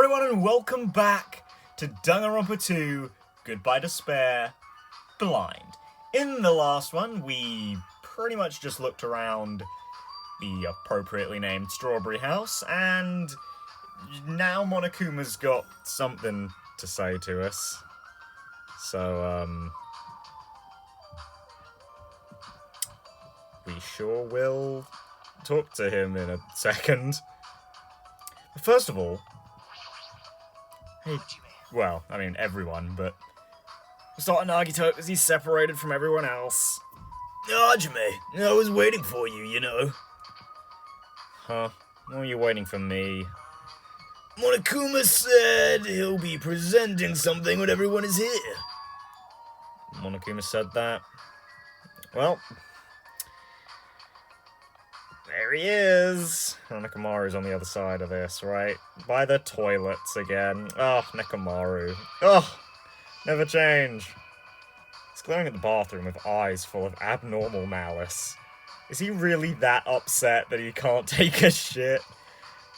everyone and welcome back to Danganronpa 2, Goodbye Despair, Blind. In the last one, we pretty much just looked around the appropriately named Strawberry House, and now Monokuma's got something to say to us. So, we sure will talk to him in a second. First of all, well, I mean everyone, but we're starting Nagito because he's separated from everyone else. Hajime, I was waiting for you, you know. Huh? What were you waiting for me? Monokuma said he'll be presenting something when everyone is here. Monokuma said that? Well, there he is. Oh, Nekomaru's on the other side of this, right? By the toilets again. Oh, Nekomaru. Oh, never change. He's glaring at the bathroom with eyes full of abnormal malice. Is he really that upset that he can't take a shit?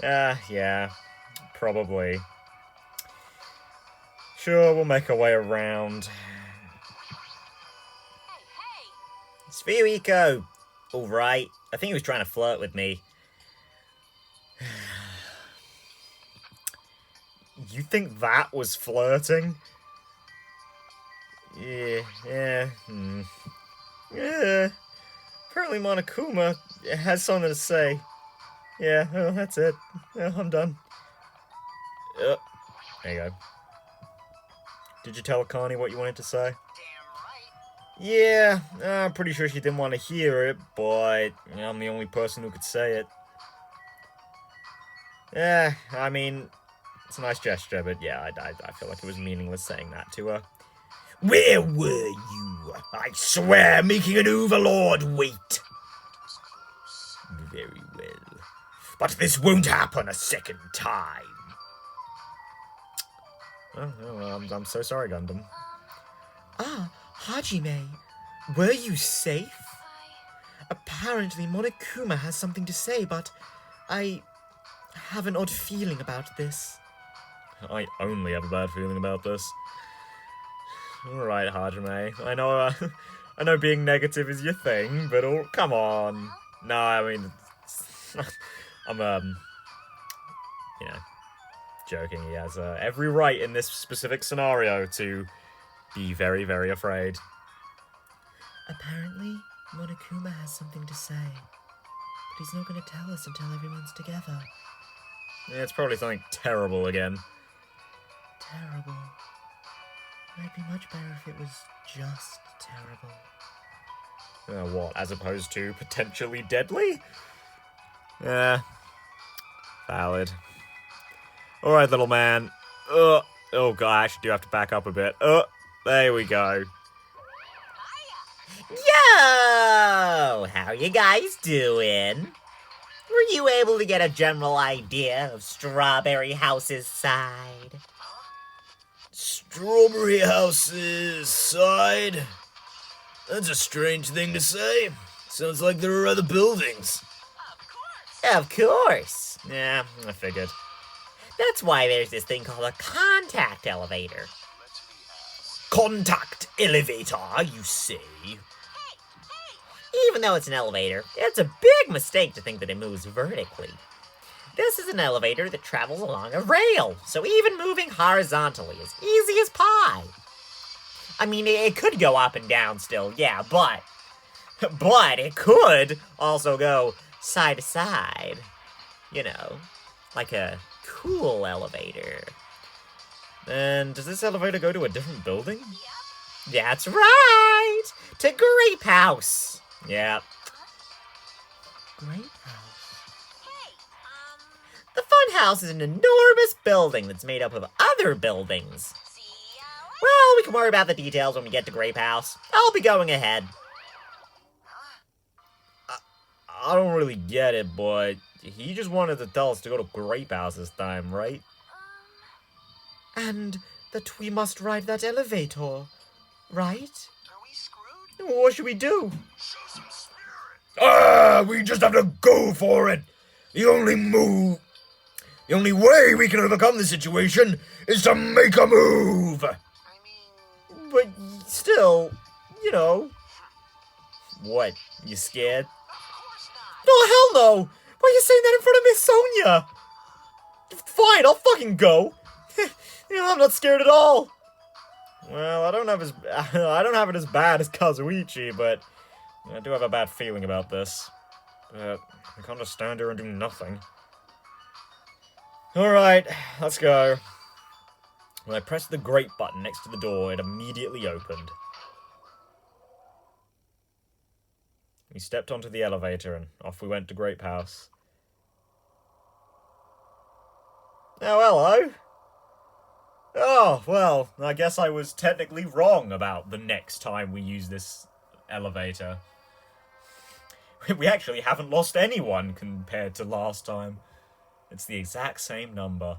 Yeah, probably. Sure, we'll make our way around. It's Fuyuhiko. Alright. I think he was trying to flirt with me. You think that was flirting? Yeah. Apparently Monokuma has something to say. Yeah, oh, that's it. I'm done. There you go. Did you tell Akane what you wanted to say? Yeah, I'm pretty sure she didn't want to hear it, but I'm the only person who could say it. Yeah, I mean, it's a nice gesture, but yeah, I feel like it was meaningless saying that to her. Where were you? I swear, making an overlord wait. Very well. But this won't happen a second time. Oh, I'm so sorry, Gundam. Hajime, were you safe? Apparently Monokuma has something to say, but I have an odd feeling about this. I only have a bad feeling about this. Alright, Hajime. I know being negative is your thing, but come on. No, I mean, I'm, joking. He has every right in this specific scenario to be very, very afraid. Apparently, Monokuma has something to say, but he's not going to tell us until everyone's together. Yeah, it's probably something terrible again. Terrible. It'd be much better if it was just terrible. What, as opposed to potentially deadly? Yeah. Valid. Alright, little man. Oh god, I actually do have to back up a bit. There we go. Yo! How you guys doing? Were you able to get a general idea of Strawberry House's side? Strawberry House's side? That's a strange thing to say. Sounds like there are other buildings. Of course. Yeah, I figured. That's why there's this thing called a contact elevator. Contact elevator, you say? Even though it's an elevator, it's a big mistake to think that it moves vertically. This is an elevator that travels along a rail, so even moving horizontally is easy as pie. I mean, it could go up and down still, yeah, but it could also go side to side. You know, like a cool elevator. And does this elevator go to a different building? That's right! To Grape House! Yeah. Grape House? The Fun House is an enormous building that's made up of other buildings. Well, we can worry about the details when we get to Grape House. I'll be going ahead. I don't really get it, but he just wanted to tell us to go to Grape House this time, right? And that we must ride that elevator, right? Are we screwed? What should we do? We just have to go for it. The The only way we can overcome the situation is to make a move! But still, you know. What, you scared? Oh, hell no! Why are you saying that in front of Miss Sonia? Fine, I'll fucking go. I'm not scared at all. Well, I don't have it as bad as Kazuichi, but I do have a bad feeling about this. I can't just stand here and do nothing. Alright, let's go. When I pressed the grape button next to the door, it immediately opened. We stepped onto the elevator and off we went to Grape House. Oh, hello. Oh, well, I guess I was technically wrong about the next time we use this elevator. We actually haven't lost anyone compared to last time. It's the exact same number.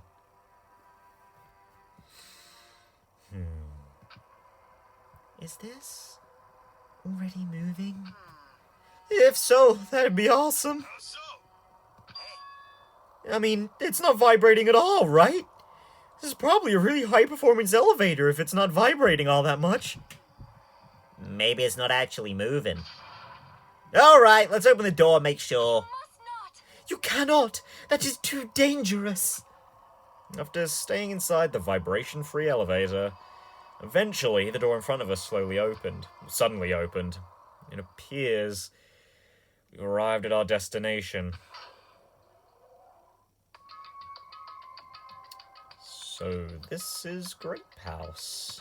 Is this already moving? If so, that'd be awesome. I mean, it's not vibrating at all, right? This is probably a really high-performance elevator if it's not vibrating all that much. Maybe it's not actually moving. Alright, let's open the door and make sure. You cannot! That is too dangerous! After staying inside the vibration-free elevator, eventually the door in front of us suddenly opened. It appears we arrived at our destination. So this is Grape House.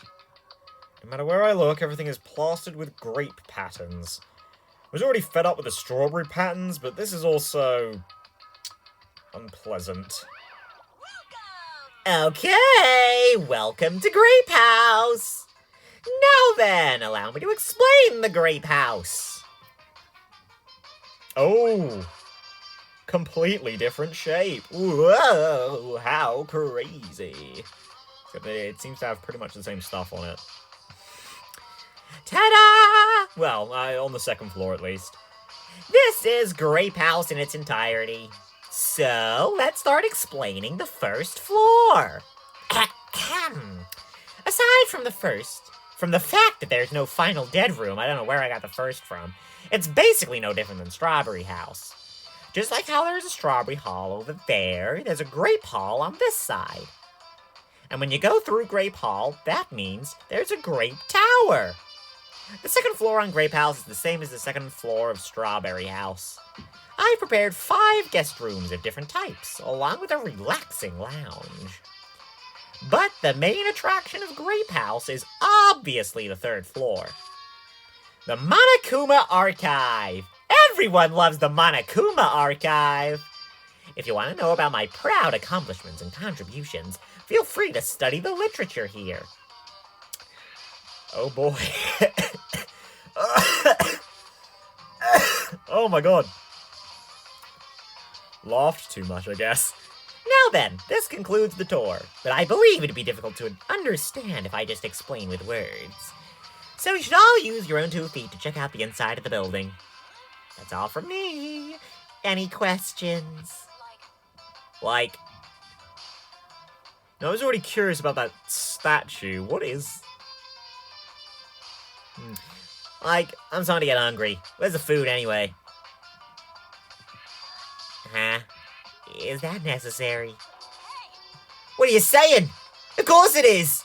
No matter where I look, everything is plastered with grape patterns. I was already fed up with the strawberry patterns, but this is also unpleasant. Okay, welcome to Grape House. Now then, allow me to explain the Grape House. Oh, completely different shape. Whoa, how crazy. It seems to have pretty much the same stuff on it. Ta-da! Well, on the second floor at least. This is Grape House in its entirety. So, let's start explaining the first floor. Aside from the fact that there's no final dead room, I don't know where I got the first from, it's basically no different than Strawberry House. Just like how there's a Strawberry Hall over there, there's a Grape Hall on this side. And when you go through Grape Hall, that means there's a Grape Tower. The second floor on Grape House is the same as the second floor of Strawberry House. I've prepared 5 guest rooms of different types, along with a relaxing lounge. But the main attraction of Grape House is obviously the third floor. The Monokuma Archive! Everyone loves the Monokuma Archive! If you want to know about my proud accomplishments and contributions, feel free to study the literature here. Oh boy. Oh my god. Laughed too much, I guess. Now then, this concludes the tour, but I believe it'd be difficult to understand if I just explain with words. So you should all use your own 2 feet to check out the inside of the building. That's all from me. Any questions? Like... No, I was already curious about that statue. What is... Like, I'm starting to get hungry. Where's the food, anyway? Huh? Is that necessary? What are you saying? Of course it is!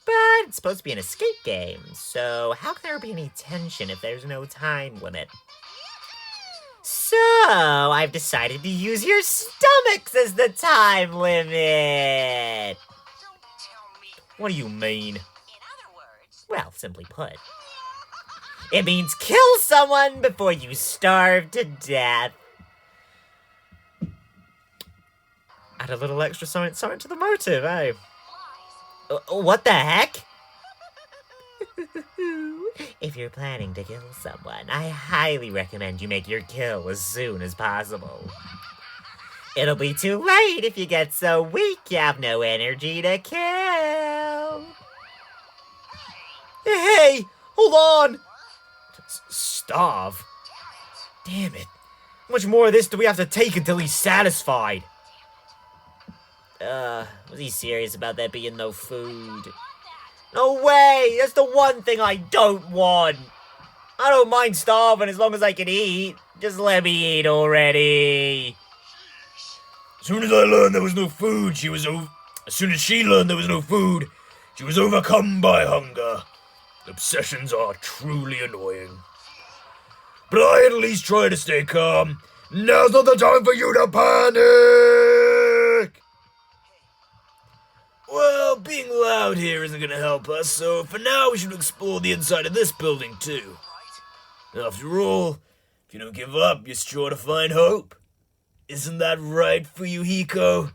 But it's supposed to be an escape game, so how can there be any tension if there's no time limit? So, I've decided to use your stomachs as the time limit! What do you mean? Well, simply put, it means kill someone before you starve to death. Add a little extra something to the motive, eh? What the heck? If you're planning to kill someone, I highly recommend you make your kill as soon as possible. It'll be too late if you get so weak you have no energy to kill. Hey, hold on! Starve? Damn it. How much more of this do we have to take until he's satisfied? Was he serious about there being no food? No way! That's the one thing I don't want! I don't mind starving as long as I can eat. Just let me eat already. As soon as I learned there was no food, As soon as she learned there was no food, she was overcome by hunger. Obsessions are truly annoying. But I at least try to stay calm. Now's not the time for you to panic! Well, being loud here isn't gonna help us, so for now we should explore the inside of this building too. After all, if you don't give up, you're sure to find hope. Isn't that right for you, Hiko?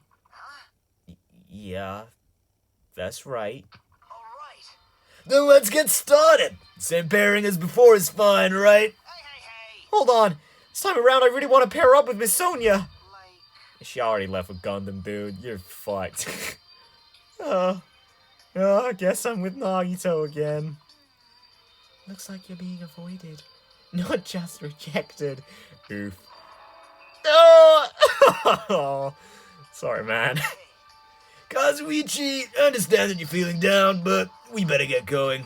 Yeah, that's right. Then let's get started. Same pairing as before is fine, right? Hold on. This time around, I really want to pair up with Miss Sonia. She already left with Gundam, dude. You're fucked. I guess I'm with Nagito again. Looks like you're being avoided. Not just rejected. Oof. Oh! Sorry, man. Kazuichi, I understand that you're feeling down, but we better get going.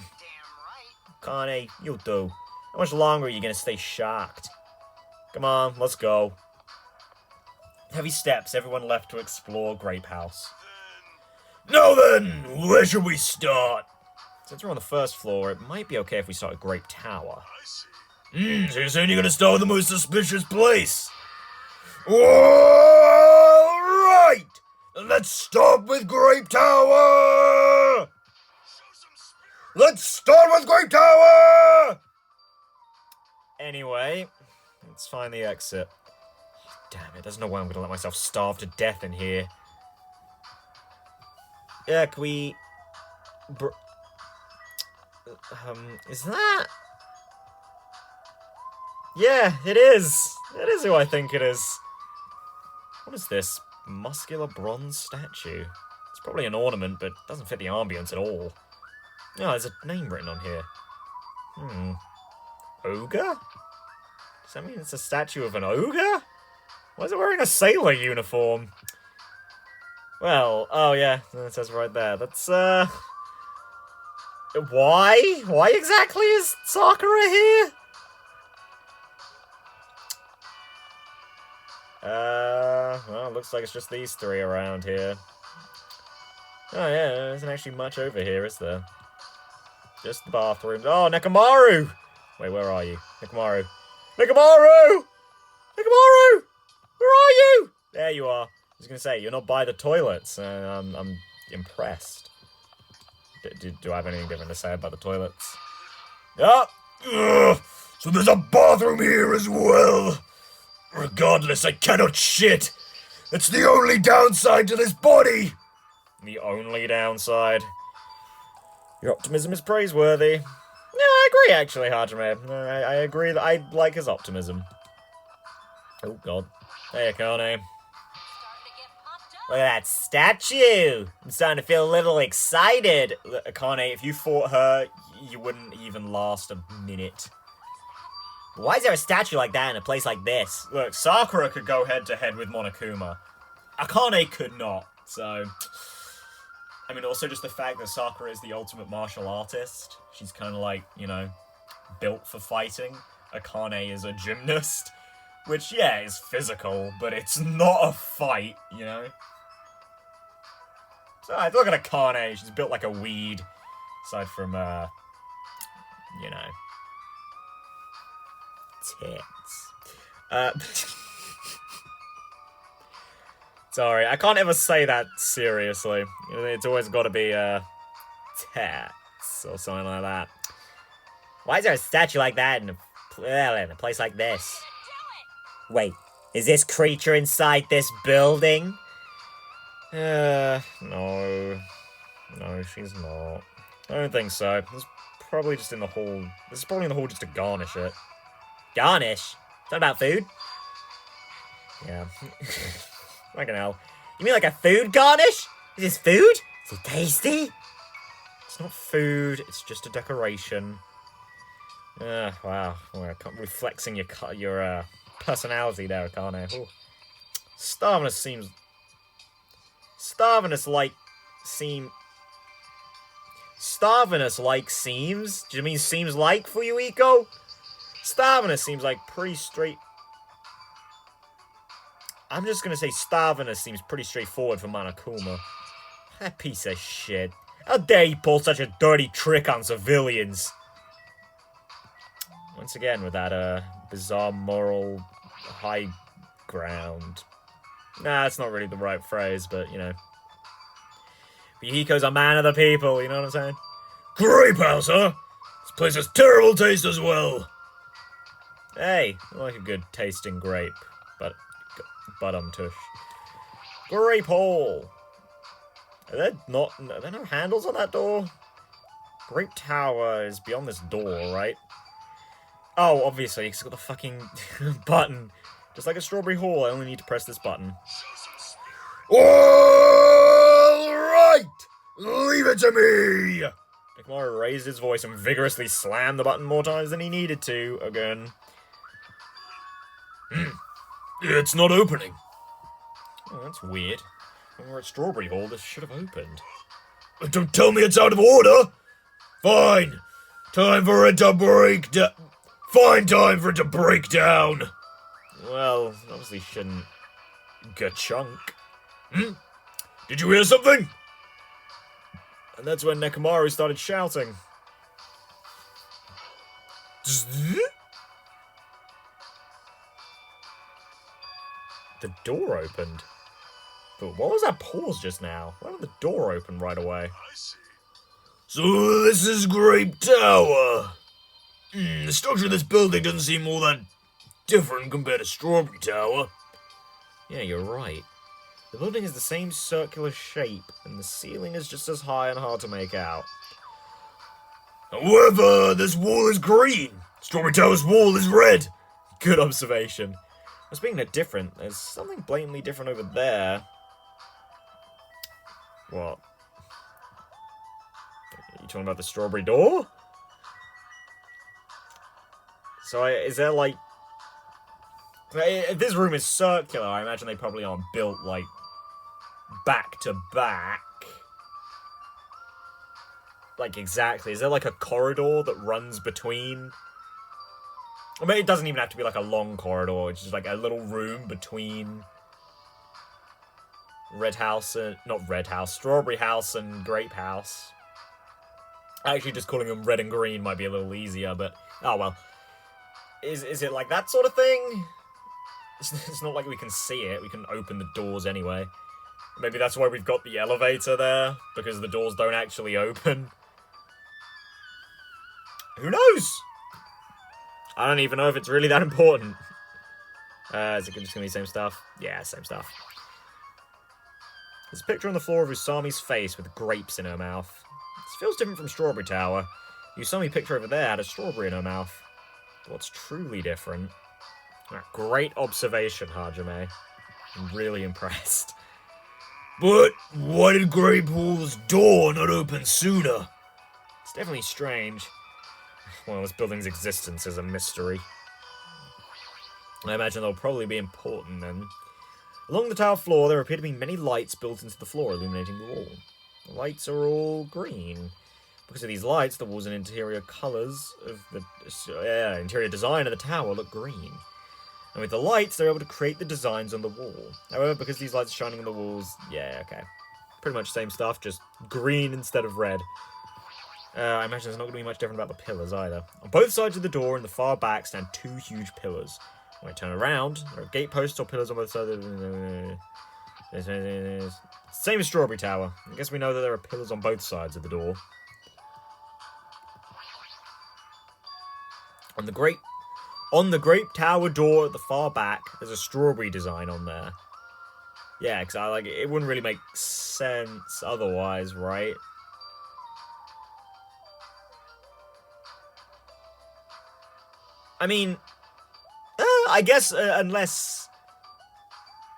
Kane, you'll do. How much longer are you gonna stay shocked? Come on, let's go. Heavy steps, everyone left to explore Grape House. Now then, where should we start? Since we're on the first floor, it might be okay if we start at Grape Tower. So you're saying you're gonna start with the most suspicious place? Alright! Let's start with Grape Tower! Let's start with Grape Tower! Anyway, let's find the exit. Damn it, there's no way I'm gonna let myself starve to death in here. Yeah, can we... is that... Yeah, it is. It is who I think it is. What is this? Muscular bronze statue. It's probably an ornament, but doesn't fit the ambience at all. Oh, there's a name written on here. Ogre? Does that mean it's a statue of an ogre? Why is it wearing a sailor uniform? Well, oh yeah, it says right there. That's, Why? Why exactly is Sakura here? Well, it looks like it's just these three around here. Oh yeah, there isn't actually much over here, is there? Just the bathrooms. Oh, Nekomaru! Wait, where are you? Nekomaru. Nekomaru! Nekomaru! Where are you? There you are. I was gonna say, you're not by the toilets. I'm impressed. Do I have anything different to say about the toilets? Ah! Ugh, so there's a bathroom here as well. Regardless, I cannot shit. That's the only downside to this body. The only downside. Your optimism is praiseworthy. Yeah, I agree, actually, Hajime. I agree that I like his optimism. Oh, God. Hey, Akane. Look at that statue! I'm starting to feel a little excited. Akane, if you fought her, you wouldn't even last a minute. Why is there a statue like that in a place like this? Look, Sakura could go head-to-head with Monokuma. Akane could not, so... I mean, also just the fact that Sakura is the ultimate martial artist. She's kind of like, you know, built for fighting. Akane is a gymnast. Which, yeah, is physical, but it's not a fight, you know? So, look at Akane. She's built like a weed. Aside from, you know... tits. Sorry, I can't ever say that seriously. It's always got to be, tits or something like that. Why is there a statue like that in a place like this? Wait, is this creature inside this building? No. No, she's not. I don't think so. It's probably just in the hall. This is probably in the hall just to garnish it. Garnish? Talking about food? Yeah. Fucking hell. You mean like a food garnish? Is this food? Is it tasty? It's not food, it's just a decoration. Wow. Reflexing your personality there, Akane. Ooh. Starving seems Starvinus like seems? Do you mean seems like for you, Eco? Starvinus seems like pretty straight. I'm just gonna say Starvinus seems pretty straightforward for Monokuma. That piece of shit. How dare he pull such a dirty trick on civilians? Once again with that bizarre moral high ground. Nah, that's not really the right phrase, but you know. Yahiko's a man of the people, you know what I'm saying? Grape House, huh? This place has terrible taste as well. Hey, I like a good tasting grape, but tush. Grape hole. Are there no handles on that door? Grape Tower is beyond this door, right? Oh, obviously, it's got the fucking button. Just like a strawberry hall, I only need to press this button. All right, leave it to me. Nekomaru raised his voice and vigorously slammed the button more times than he needed to. Again. It's not opening. Oh, that's weird. When we're at Strawberry Hall, this should have opened. Don't tell me it's out of order. Fine. Time for it to break down. Fine time for it to break down. Well, obviously shouldn't ga-chunk. Did you hear something? And that's when Nekomaru started shouting. The door opened. But what was that pause just now? Why did the door open right away? So this is Grape Tower. The structure of this building doesn't seem all that different compared to Strawberry Tower. Yeah, you're right. The building is the same circular shape, and the ceiling is just as high and hard to make out. However, this wall is green. Strawberry Tower's wall is red. Good observation. Now, speaking of different, there's something blatantly different over there. What? Are you talking about the strawberry door? So, is there, like... If this room is circular, I imagine they probably aren't built, like, back to back. Like, exactly. Is there, like, a corridor that runs between... I mean, it doesn't even have to be, like, a long corridor. It's just, like, a little room between... Red House and... Not Red House. Strawberry House and Grape House. Actually, just calling them red and green might be a little easier, but... Oh, well. Is it like that sort of thing? It's not like we can see it. We can open the doors anyway. Maybe that's why we've got the elevator there, because the doors don't actually open. Who knows? I don't even know if it's really that important. Is it just gonna be the same stuff? Yeah, same stuff. There's a picture on the floor of Usami's face with grapes in her mouth. This feels different from Strawberry Tower. Usami's picture over there had a strawberry in her mouth. What's truly different? Great observation, Hajime. I'm really impressed. But why did Grape Hall's door not open sooner? It's definitely strange. Well, this building's existence is a mystery. I imagine they'll probably be important then. Along the tower floor, there appear to be many lights built into the floor, illuminating the wall. The lights are all green. Because of these lights, the walls and interior colours of the interior design of the tower look green. And with the lights, they're able to create the designs on the wall. However, because these lights are shining on the walls, yeah, okay. Pretty much same stuff, just green instead of red. I imagine there's not going to be much different about the pillars either. On both sides of the door in the far back stand two huge pillars. When I turn around, there are gate posts or pillars on both sides of the... Same as Strawberry Tower. I guess we know that there are pillars on both sides of the door. On the Grape Tower door at the far back, there's a strawberry design on there. Yeah, because it wouldn't really make sense otherwise, right? I mean, I guess unless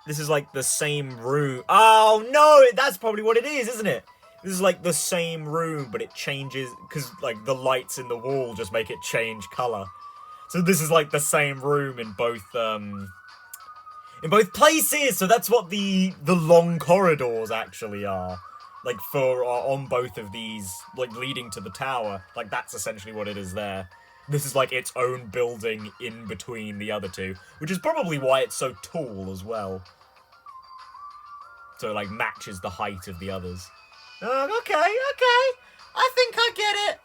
this is like the same room. Oh no, that's probably what it is, isn't it? This is like the same room, but it changes because like the lights in the wall just make it change color. So this is like the same room in both. in both places. So that's what the long corridors actually are. Like on both of these, like leading to the tower. Like that's essentially what it is there. This is like its own building in between the other two, which is probably why it's so tall as well. So it like matches the height of the others. Okay. I think I get it.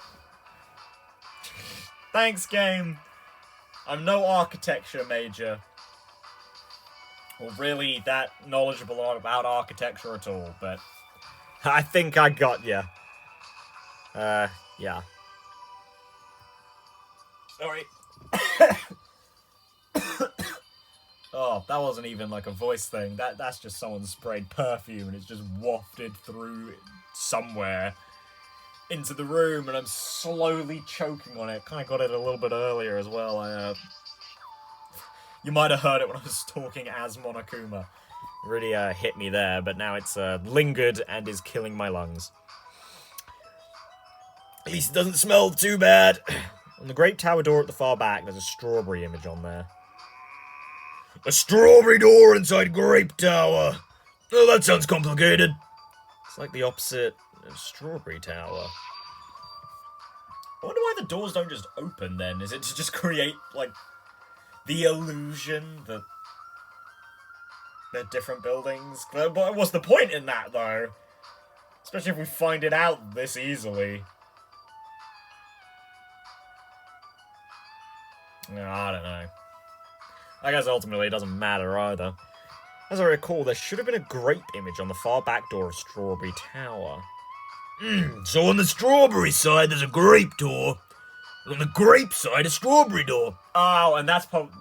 Thanks, game. I'm no architecture major. Or really that knowledgeable about architecture at all, but I think I got ya. Yeah. Sorry. Oh, that wasn't even like a voice thing. That's just someone sprayed perfume and it's just wafted through somewhere into the room, and I'm slowly choking on it. Kind of got it a little bit earlier as well. You might have heard it when I was talking as Monokuma. Really hit me there, but now it's lingered and is killing my lungs. At least it doesn't smell too bad. On the Great Tower door at the far back, there's a strawberry image on there. A strawberry door inside Grape Tower. Oh, that sounds complicated. It's like the opposite of Strawberry Tower. I wonder why the doors don't just open then. Is it to just create, like, the illusion that they're different buildings? But what's the point in that, though? Especially if we find it out this easily. No, I don't know. I guess ultimately it doesn't matter either. As I recall, there should have been a grape image on the far back door of Strawberry Tower. So on the strawberry side, there's a grape door. And on the grape side, a strawberry door. Oh, and that's probably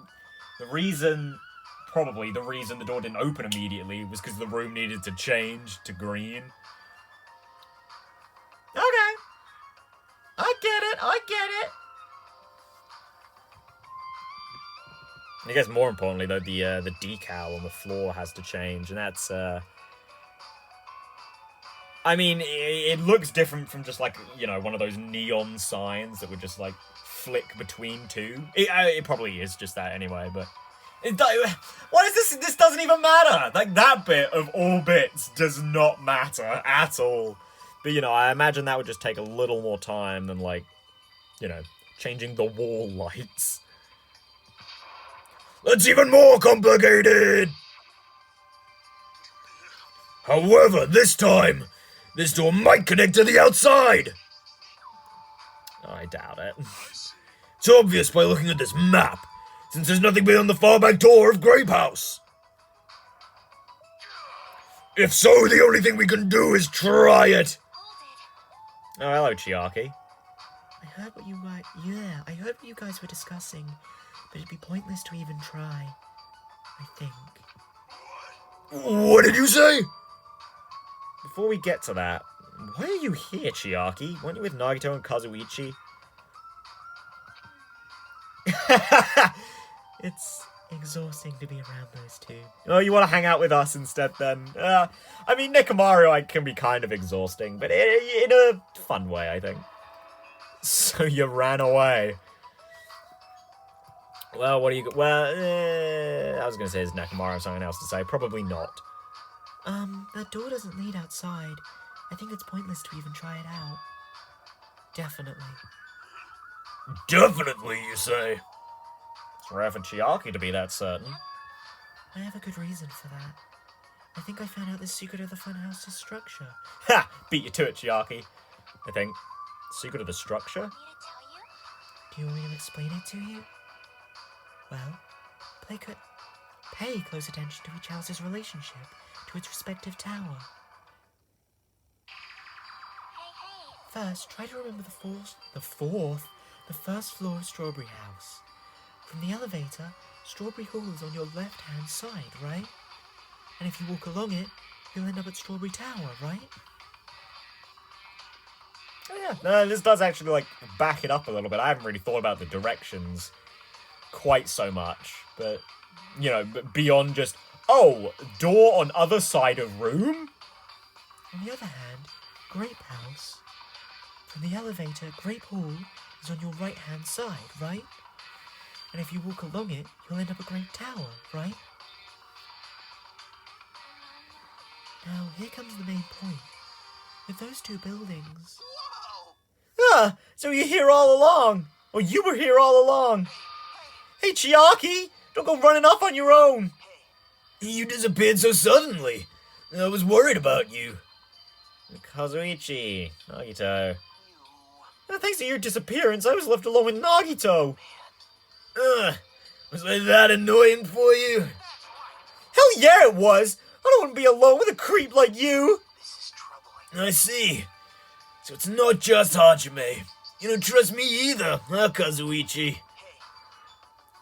the reason the door didn't open immediately was because the room needed to change to green. Okay. I get it. I guess more importantly, though, the decal on the floor has to change, and that's, I mean, it looks different from just, like, you know, one of those neon signs that would just, like, flick between two. It probably is just that anyway, but what is this? This doesn't even matter! Like, that bit of all bits does not matter at all. But, you know, I imagine that would just take a little more time than, like, you know, changing the wall lights. That's even more complicated! However, this time, this door might connect to the outside! I doubt it. It's obvious by looking at this map, since there's nothing beyond the far back door of Grape House. If so, the only thing we can do is try it. Oh, hello, Chiaki. I heard what you guys were discussing, but it'd be pointless to even try, I think. What did you say? Before we get to that, why are you here, Chiaki? Weren't you with Nagito and Kazuichi? It's exhausting to be around those two. Oh, you want to hang out with us instead, then? I mean, Nekomaru can be kind of exhausting, but in a fun way, I think. So you ran away. Well, what do you... Well, I was going to say, is Nekomaru something else to say? Probably not. That door doesn't lead outside. I think it's pointless to even try it out. Definitely. Definitely, you say? It's rare for Chiaki to be that certain. I have a good reason for that. I think I found out the secret of the funhouse's structure. Ha! Beat you to it, Chiaki. I think. Secret of the structure? Do you want me to explain it to you? Well, pay close attention to each house's relationship to its respective tower. First, try to remember the first floor of Strawberry House. From the elevator, Strawberry Hall is on your left-hand side, right? And if you walk along it, you'll end up at Strawberry Tower, right? Oh yeah, no, this does actually, like, back it up a little bit. I haven't really thought about the directions quite so much, but, you know, beyond just, oh, door on other side of room? On the other hand, Grape House. From the elevator, Grape Hall is on your right-hand side, right? And if you walk along it, you'll end up at Grape Tower, right? Now, here comes the main point. With those two buildings... Ah, so you're here all along. Or you were here all along. Hey, Chiaki, don't go running off on your own. You disappeared so suddenly. I was worried about you. Kazuichi, Nagito. Thanks to your disappearance, I was left alone with Nagito. Was I that annoying for you? Hell yeah, it was. I don't want to be alone with a creep like you. I see. So it's not just Hajime. You don't trust me either, huh, Kazuichi?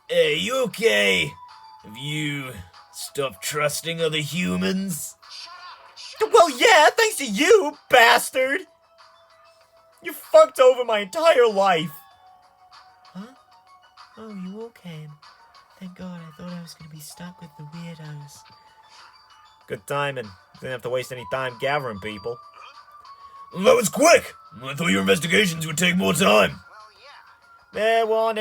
Hey, you okay? Have you stopped trusting other humans? Well, yeah, thanks to you, bastard. You fucked over my entire life. Huh? Oh, you all came. Thank God, I thought I was going to be stuck with the weirdos. Good timing. Didn't have to waste any time gathering people. That was quick! I thought your investigations would take more time. There aren't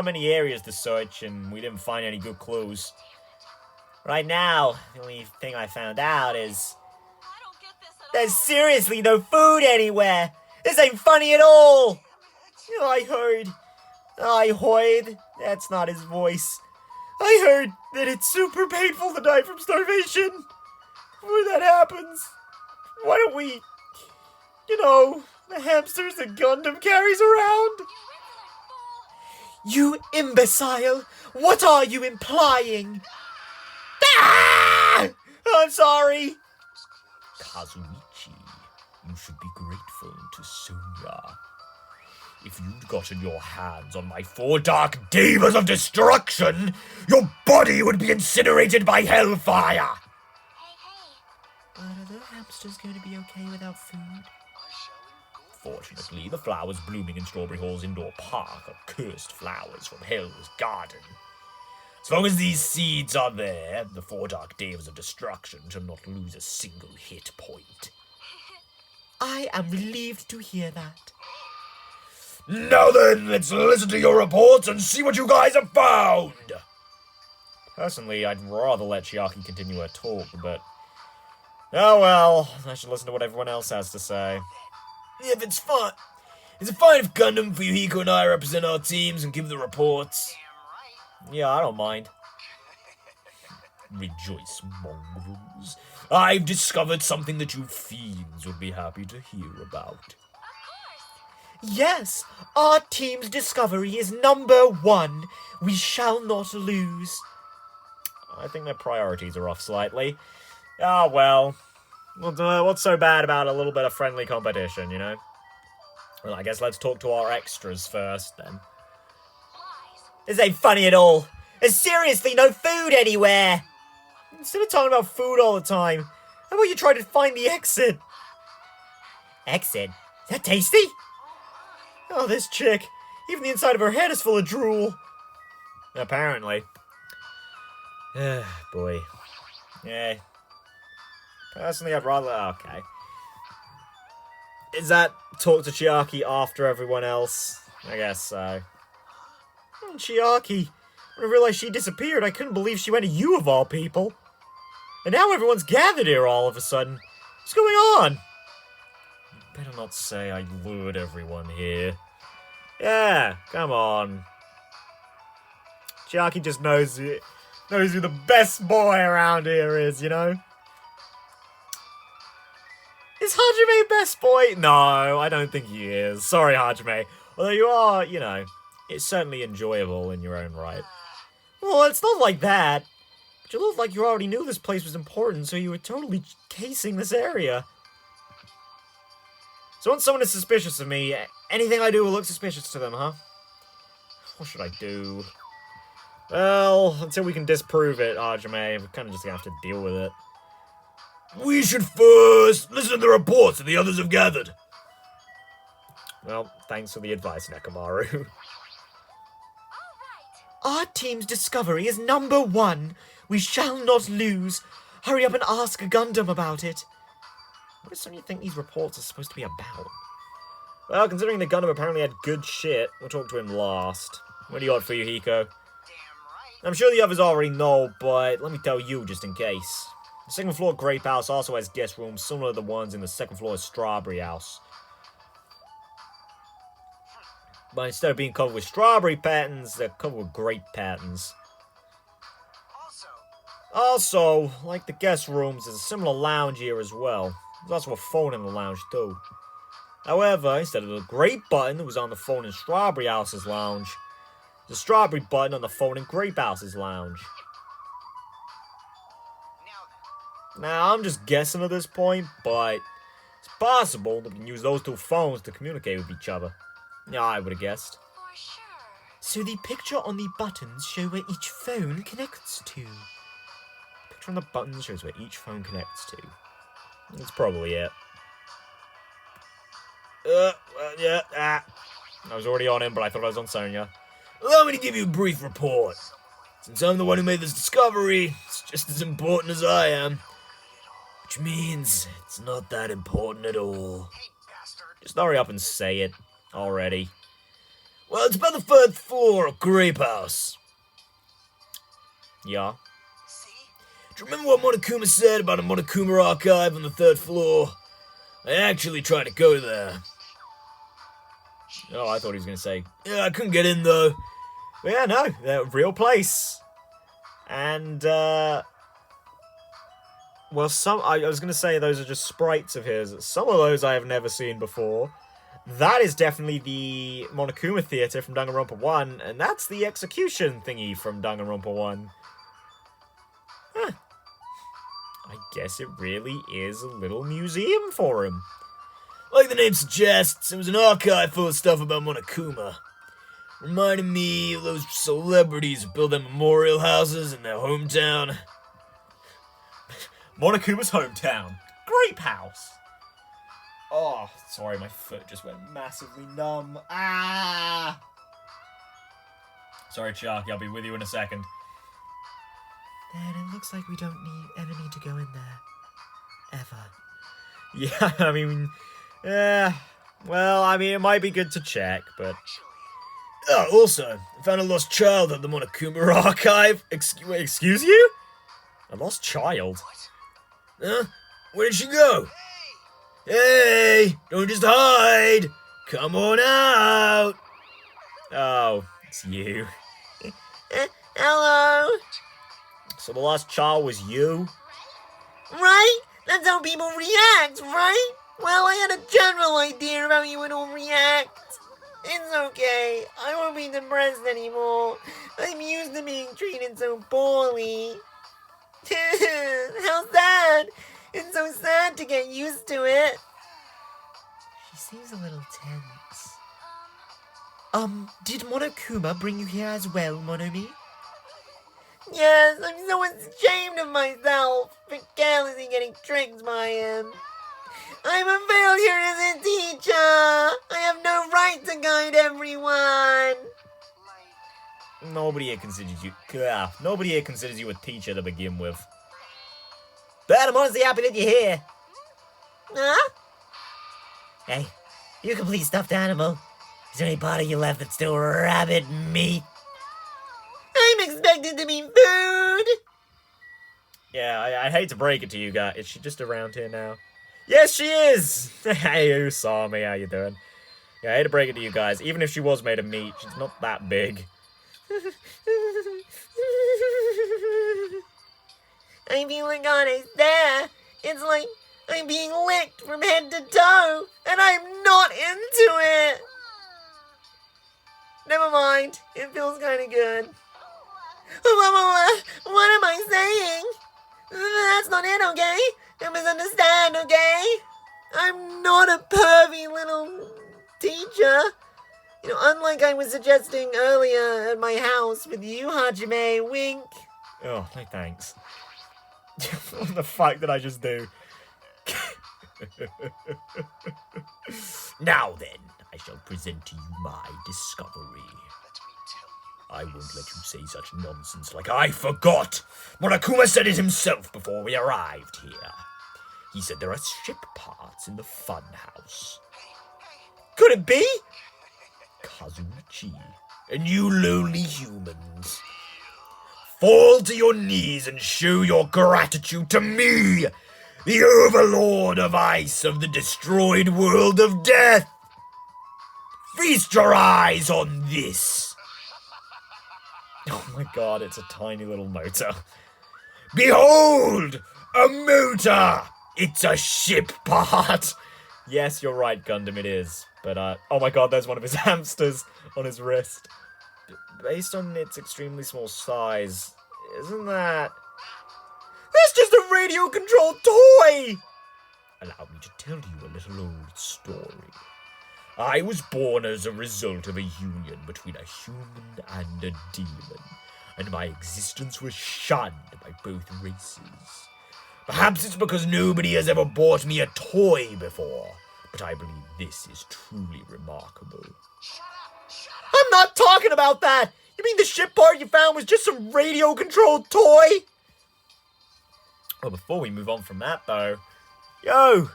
many areas to search, and we didn't find any good clues. Right now, the only thing I found out is there's seriously no food anywhere. This ain't funny at all. You know, I heard, that's not his voice. I heard that it's super painful to die from starvation. Before that happens, why don't we, the hamsters that Gundam carries around? You imbecile! What are you implying? Ah! I'm sorry. Kazuichi, you should be grateful to Sonya. If you'd gotten your hands on my 4 dark devas of destruction, your body would be incinerated by hellfire! But are the hamsters going to be okay without food? Fortunately, the flowers blooming in Strawberry Hall's indoor park are cursed flowers from Hell's Garden. As long as these seeds are there, the 4 dark devas of destruction shall not lose a single hit point. I am relieved to hear that. Now then, let's listen to your reports and see what you guys have found! Personally, I'd rather let Chiaki continue her talk, but... oh well, I should listen to what everyone else has to say. If it's fun. Is it fine if Gundam, Fuyuhiko, and I represent our teams and give the reports? Yeah, I don't mind. Rejoice, mongrels. I've discovered something that you fiends would be happy to hear about. Yes, our team's discovery is #1. We shall not lose. I think their priorities are off slightly. Ah, well. What's so bad about a little bit of friendly competition, you know? Well, I guess let's talk to our extras first, then. This ain't funny at all. There's seriously no food anywhere. Instead of talking about food all the time, how about you try to find the exit? Exit? Is that tasty? Oh, this chick. Even the inside of her head is full of drool. Apparently. Boy. Yeah. Personally, I'd rather... okay. Is that talk to Chiaki after everyone else? I guess so. Oh, Chiaki. When I realized she disappeared, I couldn't believe she went to you of all people. And now everyone's gathered here all of a sudden. What's going on? You better not say I lured everyone here. Yeah, come on. Chiaki just knows who the best boy around here is, you know? Is Hajime best boy? No, I don't think he is. Sorry, Hajime. Although you are, it's certainly enjoyable in your own right. Well, it's not like that. But you look like you already knew this place was important, so you were totally casing this area. So once someone is suspicious of me, anything I do will look suspicious to them, huh? What should I do? Well, until we can disprove it, Hajime, we're kind of just gonna have to deal with it. We should first listen to the reports that the others have gathered. Well, thanks for the advice, Nekomaru. Our team's discovery is #1. We shall not lose. Hurry up and ask Gundam about it. What does Sonya think these reports are supposed to be about? Well, considering the Gundam apparently had good shit, we'll talk to him last. What do you got for you, Hiko? I'm sure the others already know, but let me tell you just in case. The second floor Grape House also has guest rooms similar to the ones in the second floor Strawberry House. But instead of being covered with strawberry patterns, they're covered with grape patterns. Also, like the guest rooms, there's a similar lounge here as well. There's also a phone in the lounge too. However, instead of the grape button that was on the phone in Strawberry House's lounge, the strawberry button on the phone in Grape House's lounge. Now, I'm just guessing at this point, but it's possible they can use those two phones to communicate with each other. Yeah, I would have guessed. So the picture on the buttons show where each phone connects to. Picture on the buttons shows where each phone connects to. That's probably it. I was already on him, but I thought I was on Sonya. Allow me to give you a brief report. Since I'm the one who made this discovery, it's just as important as I am. Which means it's not that important at all. Just hurry up and say it already. Well, it's about the third floor of Grape House. Yeah? Do you remember what Monokuma said about a Monokuma archive on the third floor? I actually tried to go there. Oh, I thought he was going to say, Yeah, I couldn't get in though. but yeah, no, they're a real place. And, well, I was going to say those are just sprites of his. Some of those I have never seen before. That is definitely the Monokuma Theatre from Danganronpa 1, and that's the execution thingy from Danganronpa 1. Huh. I guess it really is a little museum for him. Like the name suggests, it was an archive full of stuff about Monokuma. Reminding me of those celebrities who build their memorial houses in their hometown. Monokuma's hometown. Grape House. Oh, sorry, my foot just went massively numb. Ah! Sorry, Sharky, I'll be with you in a second. Then it looks like we don't ever need to go in there. Ever. Yeah, I mean, well, I mean, it might be good to check, but... Oh, also, I found a lost child at the Monokuma archive. Excuse you? A lost child? Huh? Where did she go? Hey, don't just hide. Come on out. Oh, it's you. Hello? So the lost child was you? Right? That's how people react, right? Well, I had a general idea of how you would all react. It's okay. I won't be depressed anymore. I'm used to being treated so poorly. How sad. It's so sad to get used to it. She seems a little tense. Did Monokuma bring you here as well, Monomi? Yes, I'm so ashamed of myself for carelessly getting tricked by him. I'm a failure as a teacher. I have no right to guide everyone. Nobody here considers you a teacher to begin with. But I'm honestly happy that you're here. Huh? Hey, you complete stuffed animal. Is there any part of you left that's still rabbit meat? I'm expected to be food. Yeah, I hate to break it to you guys. Is she just around here now? Yes, she is! Hey, you saw me. How you doing? Yeah, I hate to break it to you guys. Even if she was made of meat, she's not that big. I feel like God is there. It's like I'm being licked from head to toe, and I'm not into it. Never mind. It feels kind of good. What am I saying? That's not it, okay? Don't misunderstand, okay? I'm not a pervy little teacher. You know, unlike I was suggesting earlier at my house with you, Hajime, wink. Oh, no thanks. What the fuck did I just do? Now then, I shall present to you my discovery. I won't let you say such nonsense like I forgot. Monokuma said it himself before we arrived here. He said there are ship parts in the fun house. Could it be? Kazuichi, and you lonely humans. fall to your knees and show your gratitude to me, the Overlord of Ice of the destroyed world of death. Feast your eyes on this. Oh my god, it's a tiny little motor. Behold, a motor. It's a ship part. Yes, you're right, Gundam, it is. But, oh my god, there's one of his hamsters on his wrist. Based on its extremely small size, isn't that... That's just a radio-controlled toy! Allow me to tell you a little old story. I was born as a result of a union between a human and a demon, and my existence was shunned by both races. Perhaps it's because nobody has ever bought me a toy before, but I believe this is truly remarkable. I'm not talking about that! You mean the ship part you found was just some radio-controlled toy? Well, before we move on from that, though... Yo!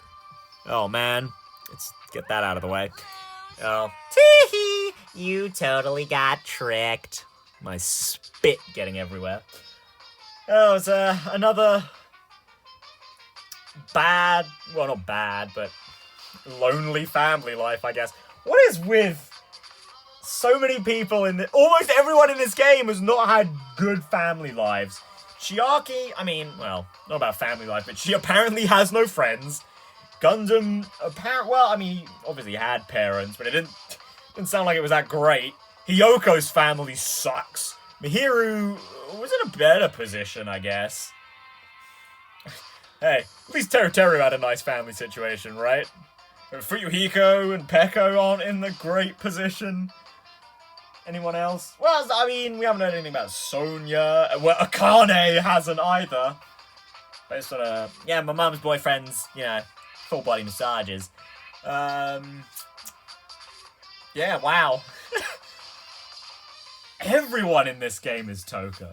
Oh, man. Let's get that out of the way. Oh. Tee-hee! You totally got tricked. My spit getting everywhere. Oh, it's another... bad... Well, not bad, but... lonely family life, I guess. What is with... so many people in the... almost everyone in this game has not had good family lives. Chiaki, I mean, well, not about family life, but she apparently has no friends. Gundam, well, I mean, he obviously had parents, but it didn't sound like it was that great. Hiyoko's family sucks. Mihiru was in a better position, I guess. Hey, at least Teruteru had a nice family situation, right? Fuyuhiko and Peko aren't in the great position. Anyone else? Well, I mean, we haven't heard anything about Sonya. Well, Akane hasn't either. Based on yeah, my mum's boyfriend's, you know, full body massages. Yeah, wow. Everyone in this game is Toko.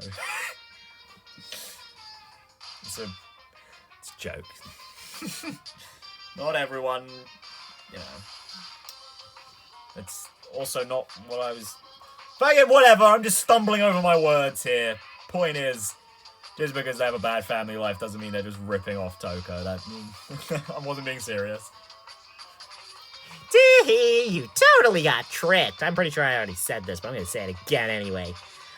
It's a joke. Not everyone, you know. It's also not what I was... But whatever, I'm just stumbling over my words here. Point is, just because they have a bad family life doesn't mean they're just ripping off Toko. That I wasn't being serious. Tee-hee! You totally got tricked. I'm pretty sure I already said this, but I'm gonna say it again anyway.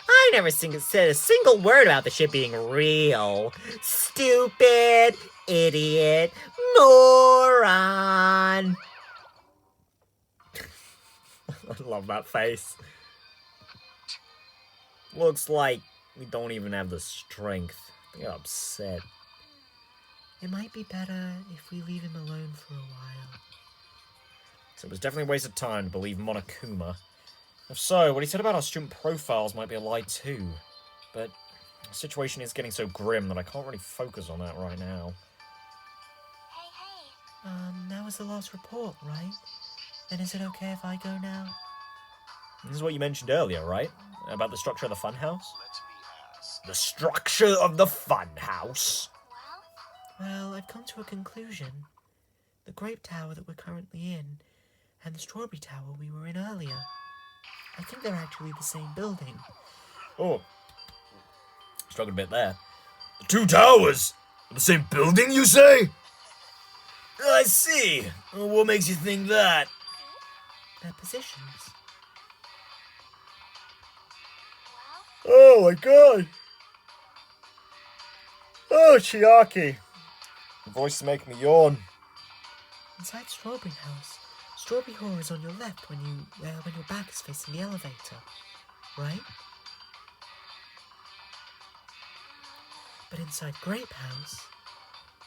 I never said a single word about the ship being real. Stupid, idiot, moron. I love that face. Looks like we don't even have the strength. I get upset. It might be better if we leave him alone for a while. So it was definitely a waste of time to believe Monokuma. If so, what he said about our student profiles might be a lie too. But the situation is getting so grim that I can't really focus on that right now. That was the last report, right? And is it okay if I go now? This is what you mentioned earlier, right? About the structure of the funhouse? The structure of the funhouse? Well, I've come to a conclusion. The Grape Tower that we're currently in, and the Strawberry Tower we were in earlier. I think they're actually the same building. Oh. Struggled a bit there. The two towers? The same building, you say? I see. What makes you think that? Their positions. Oh my god! Oh, Chiaki. Your voice is making me yawn. Inside Strawberry House, Strawberry Hall is on your left when your back is facing the elevator, right? But inside Grape House,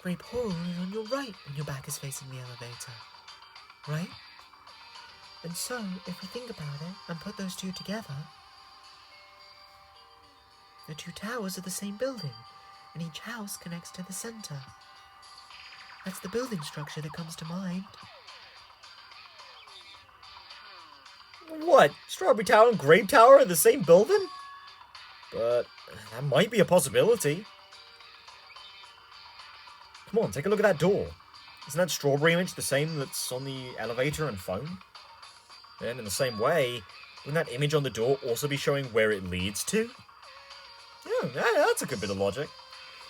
Grape Hall is on your right when your back is facing the elevator, right? And so, if we think about it and put those two together, the two towers are the same building, and each house connects to the center. That's the building structure that comes to mind. What? Strawberry Tower and Grape Tower are the same building? But that might be a possibility. Come on, take a look at that door. Isn't that strawberry image the same that's on the elevator and phone? And in the same way, wouldn't that image on the door also be showing where it leads to? That's a good bit of logic.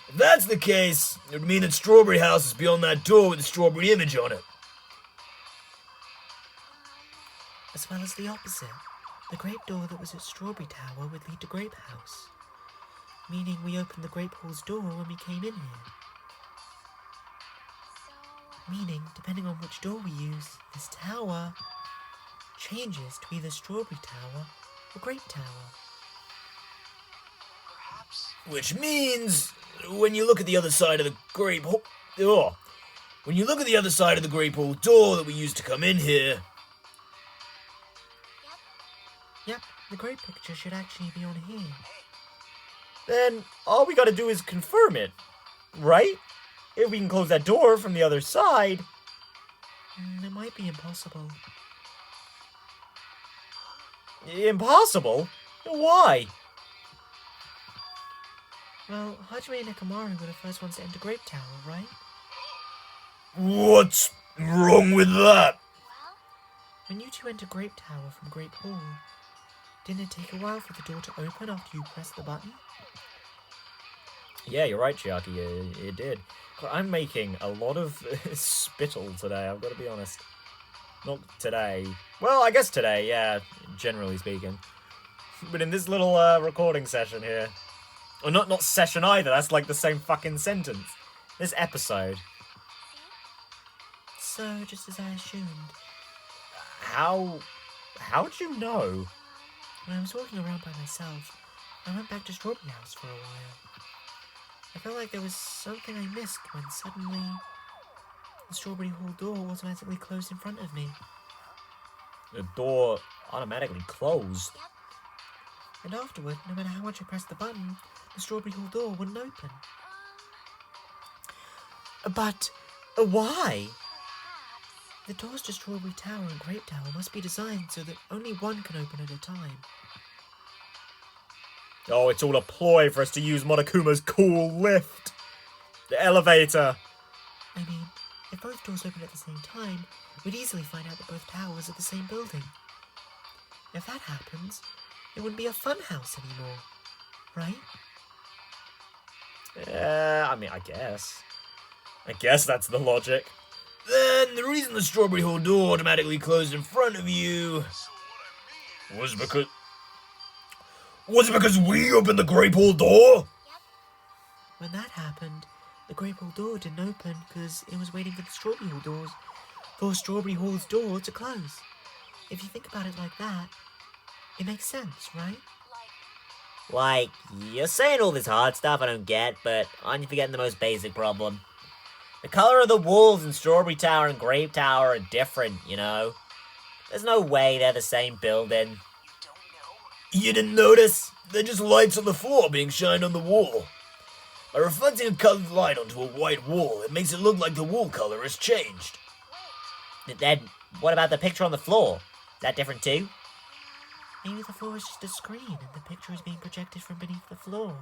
If that's the case, it would mean that Strawberry House is beyond that door with the strawberry image on it. As well as the opposite. The grape door that was at Strawberry Tower would lead to Grape House. Meaning we opened the Grape Hall's door when we came in here. Meaning, depending on which door we use, this tower changes to either Strawberry Tower or Grape Tower. Which means, when you look at the other side of the Grape Hall... Oh, when you look at the other side of the Grape Hall door that we used to come in here... Yep, the grape picture should actually be on here. Then all we gotta do is confirm it, right? If we can close that door from the other side. It might be impossible. Impossible? Why? Well, Hajime and Nekomaru were the first ones to enter Grape Tower, right? What's wrong with that? When you two entered Grape Tower from Grape Hall, didn't it take a while for the door to open after you pressed the button? Yeah, you're right, Chiaki. It did. I'm making a lot of spittle today, I've got to be honest. Not today. Well, I guess today, yeah, generally speaking. But in this little recording session here. Or not session either, that's like the same fucking sentence. This episode. So, just as I assumed, How'd you know? when I was walking around by myself, I went back to Strawberry House for a while. I felt like there was something I missed when suddenly the Strawberry Hall door automatically closed in front of me. The door automatically closed. And afterward, no matter how much I pressed the button, the Strawberry Hall door wouldn't open. But why? The doors to Strawberry Tower and Grape Tower must be designed so that only one can open at a time. Oh, it's all a ploy for us to use Monokuma's cool lift. The elevator. I mean, if both doors open at the same time, we'd easily find out that both towers are the same building. If that happens, it wouldn't be a fun house anymore, right? I mean, I guess. I guess that's the logic. Then the reason the Strawberry Hall door automatically closed in front of you was because... Was it because we opened the Grape Hall door? When that happened, the Grape Hall door didn't open because it was waiting for the Strawberry Hall doors, for Strawberry Hall's door to close. If you think about it like that, it makes sense, right? Like, you're saying all this hard stuff I don't get, but aren't you forgetting the most basic problem? The color of the walls in Strawberry Tower and Grape Tower are different, you know? There's no way they're the same building. You didn't notice? They're just lights on the floor being shined on the wall. By reflecting a colored light onto a white wall, it makes it look like the wall color has changed. Then, what about the picture on the floor? Is that different too? Maybe the floor is just a screen and the picture is being projected from beneath the floor.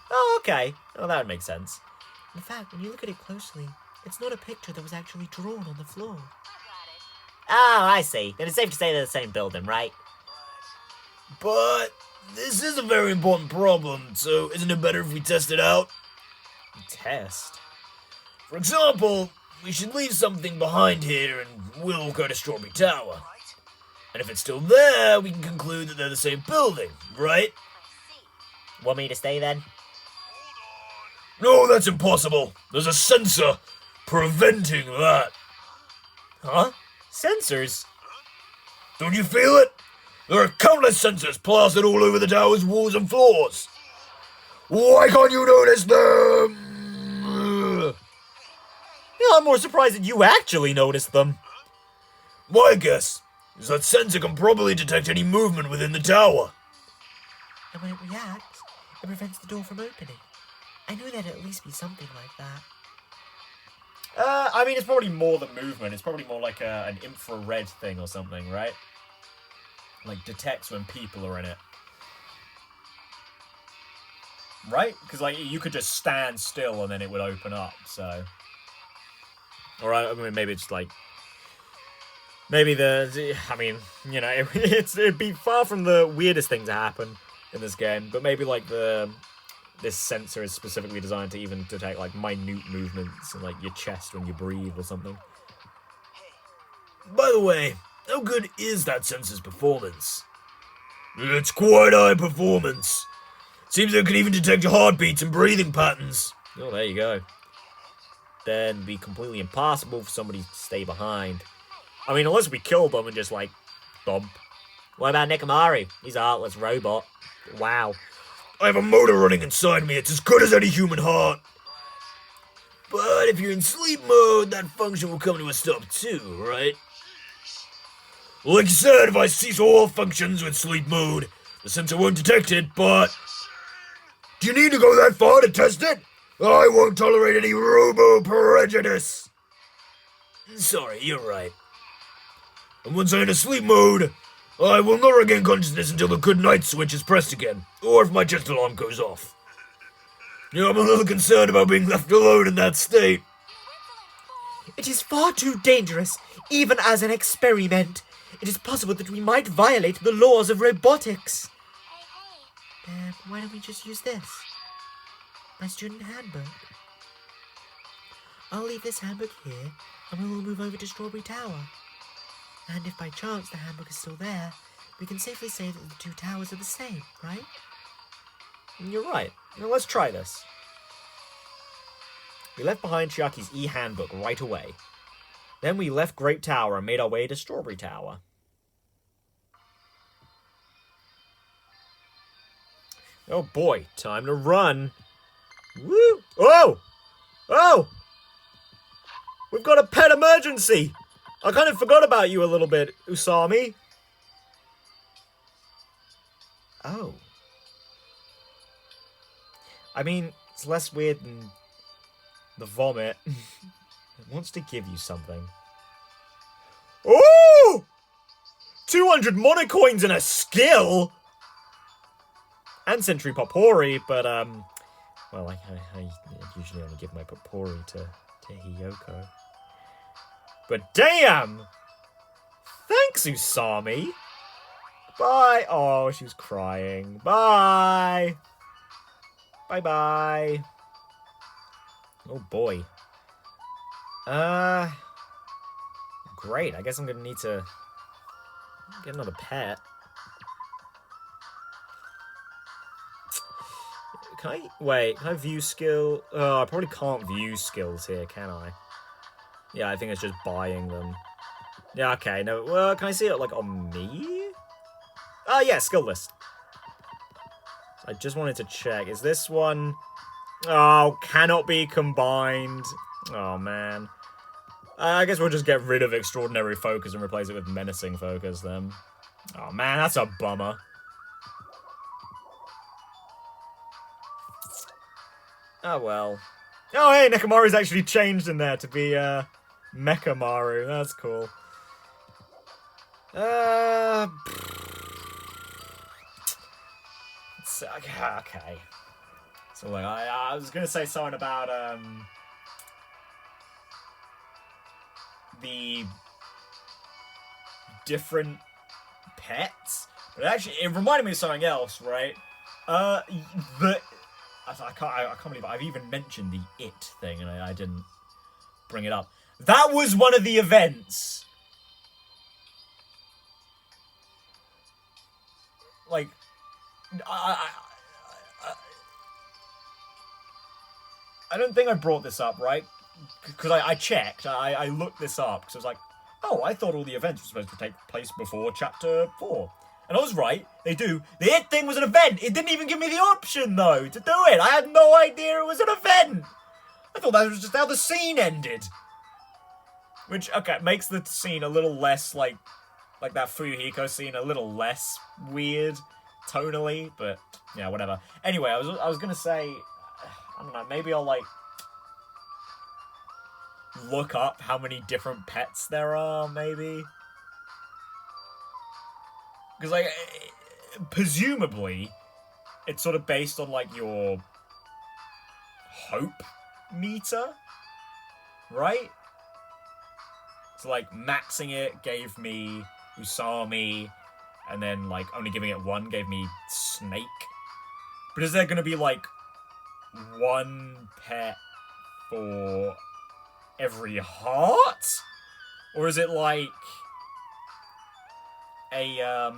Oh, okay. Oh, that would make sense. In fact, when you look at it closely, it's not a picture that was actually drawn on the floor. Oh, I see. Then it's safe to say they're the same building, right? But this is a very important problem, so isn't it better if we test it out? Test? For example, we should leave something behind here and we'll go to Strawberry Tower. And if it's still there, we can conclude that they're the same building, right? Want me to stay then? No, that's impossible. There's a sensor preventing that. Huh? Sensors? Don't you feel it? There are countless sensors plastered all over the tower's walls and floors. Why can't you notice them? Yeah, I'm more surprised that you actually noticed them. My guess is that sensor can probably detect any movement within the tower. And when it reacts, it prevents the door from opening. I knew there'd at least be something like that. I mean, it's probably more than movement. It's probably more like an infrared thing or something, right? Like, detects when people are in it. Right? Because, like, you could just stand still and then it would open up, so... Or, I mean, maybe it's, like... Maybe I mean, you know, it'd be far from the weirdest thing to happen in this game, but maybe like this sensor is specifically designed to even detect like minute movements in like your chest when you breathe or something. By the way, how good is that sensor's performance? It's quite high performance. Seems it can even detect your heartbeats and breathing patterns. Oh, there you go. Then it'd be completely impossible for somebody to stay behind. I mean, unless we kill them and just like bump. What about Nekomari? He's a heartless robot. Wow. I have a motor running inside me. It's as good as any human heart. But if you're in sleep mode, that function will come to a stop too, right? Like you said, if I cease all functions with sleep mode, the sensor won't detect it, but... Do you need to go that far to test it? I won't tolerate any robo-prejudice. Sorry, you're right. And once I'm in a sleep mode, I will not regain consciousness until the good night switch is pressed again, or if my chest alarm goes off. You know, I'm a little concerned about being left alone in that state. It is far too dangerous, even as an experiment. It is possible that we might violate the laws of robotics. Then why don't we just use this? My student handbook. I'll leave this handbook here, and we will move over to Strawberry Tower. And if by chance the handbook is still there, we can safely say that the two towers are the same, right? You're right. Now let's try this. We left behind Chiaki's e-handbook right away. Then we left Grape Tower and made our way to Strawberry Tower. Oh boy, time to run. Woo! Oh! Oh! We've got a pet emergency! I kind of forgot about you a little bit, Usami. Oh. I mean, it's less weird than the vomit. It wants to give you something. Oh! 200 monocoins and a skill! And Century Popori, but, well, I usually only give my Popori to Hiyoko. But damn! Thanks, Usami! Bye! Oh, she was crying. Bye! Bye-bye. Oh, boy. Great. I guess I'm gonna need to get another pet. Can I view skill? Oh, I probably can't view skills here, can I? Yeah, I think it's just buying them. Yeah, okay, no, well, can I see it, like, on me? Oh, yeah, skill list. I just wanted to check, is this one... Oh, cannot be combined. Oh, man. I guess we'll just get rid of Extraordinary Focus and replace it with Menacing Focus, then. Oh, man, that's a bummer. Oh, well. Oh, hey, Nekomaru's actually changed in there to be, Mechamaru. That's cool. Okay. So, like, I was gonna say something about, the different pets, but actually, it reminded me of something else, right? I can't believe I've even mentioned the It thing, and I didn't bring it up. That was one of the events. Like, I don't think I brought this up, right? Because I checked, I looked this up, because I was like, oh, I thought all the events were supposed to take place before Chapter 4. And I was right, they do. The It thing was an event! It didn't even give me the option, though, to do it! I had no idea it was an event! I thought that was just how the scene ended! Which, okay, makes the scene a little less, like that Fuyuhiko scene, a little less weird, tonally, but, yeah, whatever. Anyway, I was gonna say, I don't know, maybe I'll, like, look up how many different pets there are, maybe? Because, like, presumably, it's sort of based on, like, your hope meter, right? So, like, maxing it gave me Usami, and then, like, only giving it one gave me snake. But is there going to be, like, one pet for every heart? Or is it, like, a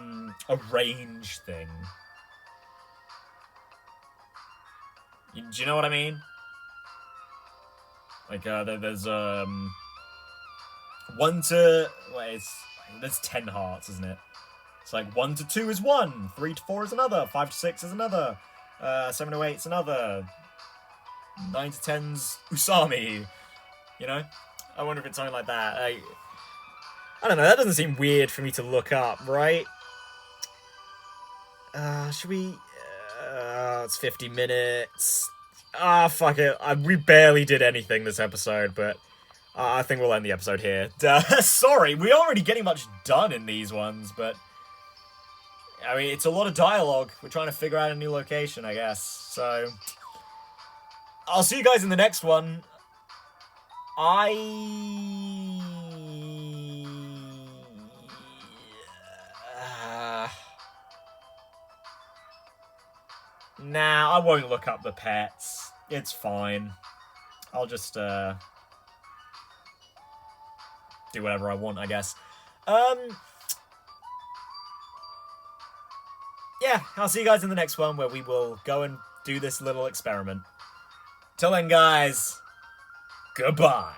range thing? Do you know what I mean? Like, there's, 1 to... Wait, there's 10 hearts, isn't it? It's like 1 to 2 is 1, 3 to 4 is another, 5 to 6 is another, 7 to 8 is another, 9 to 10's Usami, you know? I wonder if it's something like that. I don't know, that doesn't seem weird for me to look up, right? Should we... it's 50 minutes. Fuck it. We barely did anything this episode, but I think we'll end the episode here. Sorry, we aren't really getting much done in these ones, but... I mean, it's a lot of dialogue. We're trying to figure out a new location, I guess. So, I'll see you guys in the next one. Nah, I won't look up the pets. It's fine. I'll just, do whatever I want, I guess. Yeah, I'll see you guys in the next one where we will go and do this little experiment. Till then, guys, goodbye.